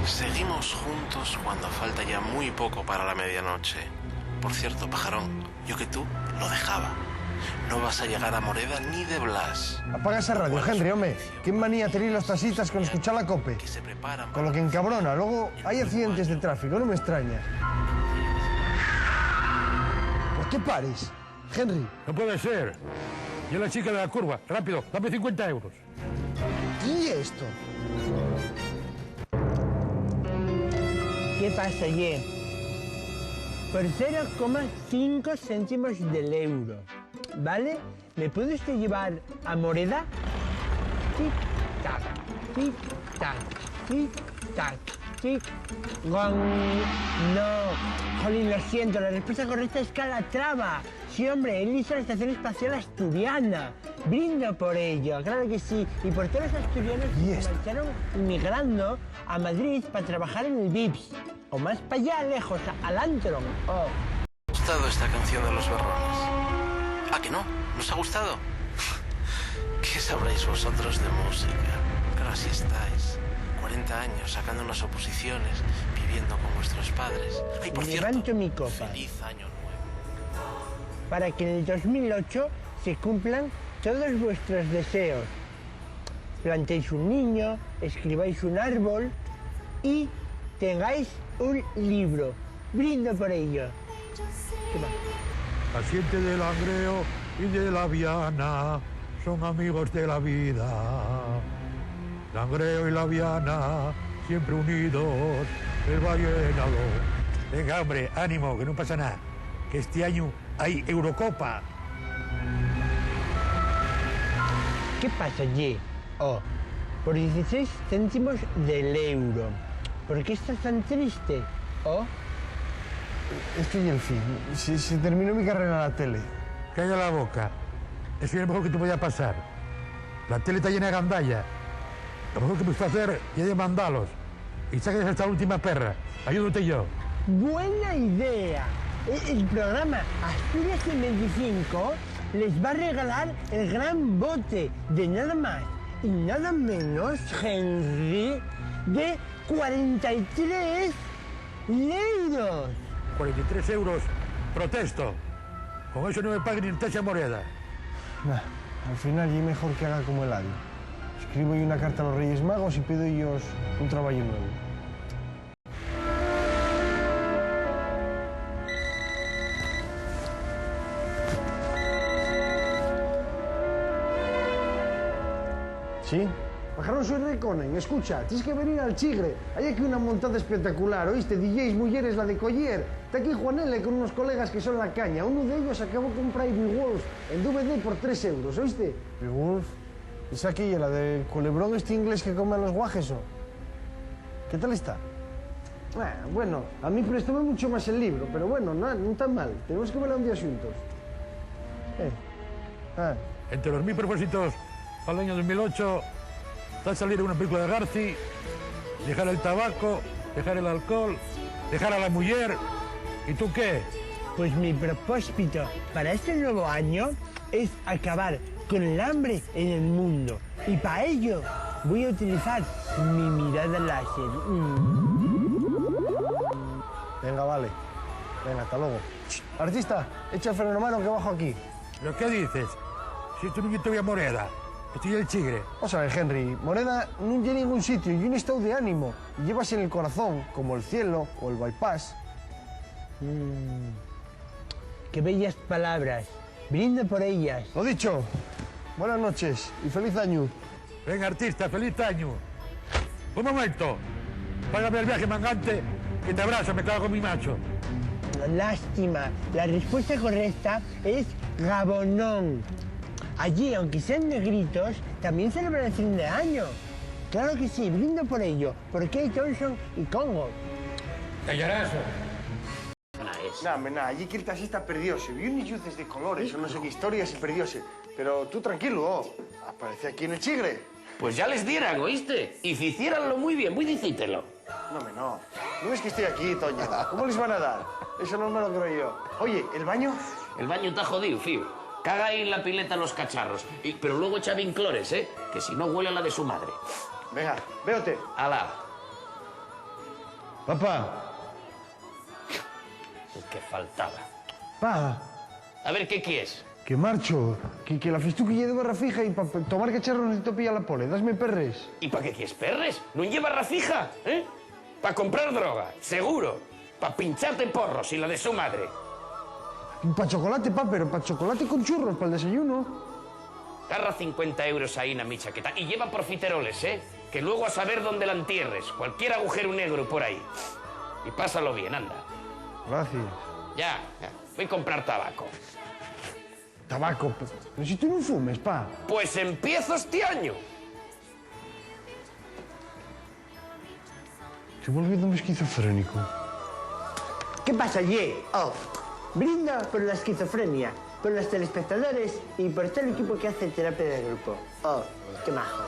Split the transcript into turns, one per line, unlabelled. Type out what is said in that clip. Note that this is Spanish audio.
Seguimos juntos cuando falta ya muy poco para la medianoche. Por cierto, pajarón, yo que tú lo dejaba. No vas a llegar a Moreda ni de Blas.
Apaga esa radio, Henry, hombre. ¿Qué manía tenéis los taxistas con escuchar la COPE? Con lo que encabrona. Luego hay accidentes de tráfico, no me extraña. ¿Por qué pares, Henry?
No puede ser. Yo la chica de la curva. Rápido, dame 50 euros.
¿Y esto?
¿Qué pasa, Ye? Por 0,5 céntimos del euro, ¿vale? ¿Me puede usted llevar a Moreda? Tic-tac, tic-tac, tic-tac, tic-gong. No, jolín, lo siento, la respuesta correcta es Calatrava. Sí, hombre, él hizo la Estación Espacial Asturiana. Brindo por ello, claro que sí. Y por todos los asturianos que se marcharon migrando a Madrid para trabajar en el VIPS. O más para allá, lejos, al Antron. Oh.
¿Os ha gustado esta canción de Los Berrones? ¿Ah, que no? ¿Nos ha gustado? ¿Qué sabréis vosotros de música? Claro, así estáis. 40 años sacando unas oposiciones, viviendo con vuestros padres. Ay, por cierto,
levanto mi copa.
Feliz año nuevo.
Para que en el 2008 se cumplan todos vuestros deseos. Plantéis un niño, escribáis un árbol y tengáis un libro. Brindo por ello. ¿Qué más?
Paciente del Langreo y de la Viana son amigos de la vida. Langreo y la Viana, siempre unidos, el vallenado. Venga, hombre, ánimo, que no pasa nada. Que este año hay Eurocopa.
¿Qué pasa, Ye? Oh, por 16 céntimos del euro. ¿Por qué estás tan triste? Oh.
Esto y el fin. Se terminó mi carrera en la tele.
Calla la boca. Eso es lo mejor que te podía pasar. La tele está llena de gandalla. Lo mejor que puedes hacer es de mandalos. Y saques esta última perra. Ayúdate yo.
Buena idea. El programa Asturias en 25 les va a regalar el gran bote de nada más y nada menos, Henry, de 43 euros.
43 euros, protesto. Con eso no me paguen ni el taxa Moreda.
Nah, al final y mejor que haga como el Adi. Escribo yo una carta a los Reyes Magos y pido ellos un trabajo nuevo. ¿Sí? Pajarón, soy Reconen. Escucha, tienes que venir al Chigre. Hay aquí una montada espectacular, ¿oíste? DJs, mujeres, la de Collier. Está aquí Juanele con unos colegas que son la caña. Uno de ellos acabó de comprar Beowulf en DVD por 3 euros, ¿oíste? ¿Beowulf? ¿Es aquella, la del culebrón este inglés que come a los guajes, o? ¿Qué tal está? Bueno, a mí prestóme mucho más el libro, pero bueno, no tan mal. Tenemos que verla un día juntos.
Entre los 1000 propósitos para el año 2008 está salir una película de Garci, dejar el tabaco, dejar el alcohol, dejar a la mujer. ¿Y tú qué?
Pues mi propósito para este nuevo año es acabar con el hambre en el mundo. Y para ello voy a utilizar mi mirada láser.
Venga, vale. Venga, hasta luego. Artista, echa el freno mano que bajo aquí.
¿Pero qué dices? Si tú no te voy a Moreda, estoy el Chigre.
Vamos a ver, Henry, Moreda no llega a ningún sitio y un estado de ánimo. Y llevas en el corazón, como el cielo o el bypass.
Qué bellas palabras. Brindo por ellas.
Lo dicho. Buenas noches y feliz año.
Venga, artista, feliz año. Un momento. Págame el viaje mangante y te abrazo, me cago con mi macho.
Lástima. La respuesta correcta es Gabonón. Allí, aunque sean negritos, también celebran el fin de año. Claro que sí, brindo por ello. Por Kate Thompson y Congo.
Callarazo.
Nah, allí que el taxista perdióse. Vi unas luces de colores o no sé qué historias y perdióse. Pero tú tranquilo, aparece aquí en el Chigre.
Pues ya les dieran, ¿oíste? Y si hicieranlo muy bien, muy dicítelo.
No. No ves que estoy aquí, Toño. ¿Cómo les van a dar? Eso no me lo creo yo. Oye, ¿el baño?
El baño está jodido, fío. Caga ahí en la pileta los cacharros. Pero luego echa bien clores, ¿eh? Que si no huele a la de su madre.
Venga, véote.
Alá.
Papá,
¿Qué faltaba?
pa,
A ver, ¿qué quieres?
que marcho, que la festuquilla de barra fija y para tomar cacharros necesito pillar la pole. Dasme perres.
¿Y para qué quieres perres? ¿No lleva barra fija? ¿Eh? Para comprar droga, seguro. Para pincharte porros y la de su madre.
Para chocolate, pa, pero para chocolate con churros, para el desayuno.
Agarra 50 euros ahí en mi chaqueta y lleva profiteroles, ¿eh? Que luego a saber dónde la entierres. Cualquier agujero negro por ahí. Y pásalo bien, anda.
Gracias.
Ya. Voy a comprar tabaco.
Tabaco, pero si tú no fumes, pa.
Pues empiezo este año.
Estoy volviéndome esquizofrénico.
¿Qué pasa, Ye? Oh, brinda por la esquizofrenia, por los telespectadores y por todo el equipo que hace terapia de grupo. Oh, qué majo.